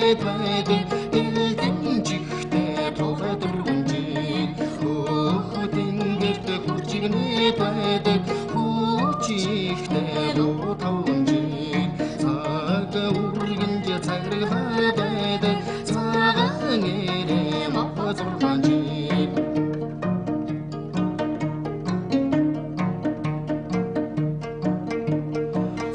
чиглээд байдаг дэлгэн чихтэй тулай дөрвөнжин хөөхдийн гэрт хурчигнээд байдаг хүүчихтэй таванжин цаг үргэнж цаграад байдаг цагаан нэрээ махзурханжин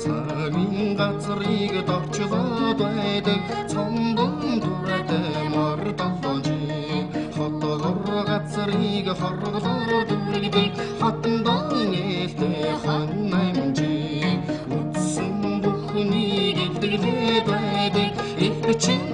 цагийн газрыг дорчлоод байдаг цонгон дүртэй мор долоонжин хотгор газрыг хорглоор дүрдэг хатан нээлтэй ханамжин үтсэн бүхнийг илдэглээд байдаг их чин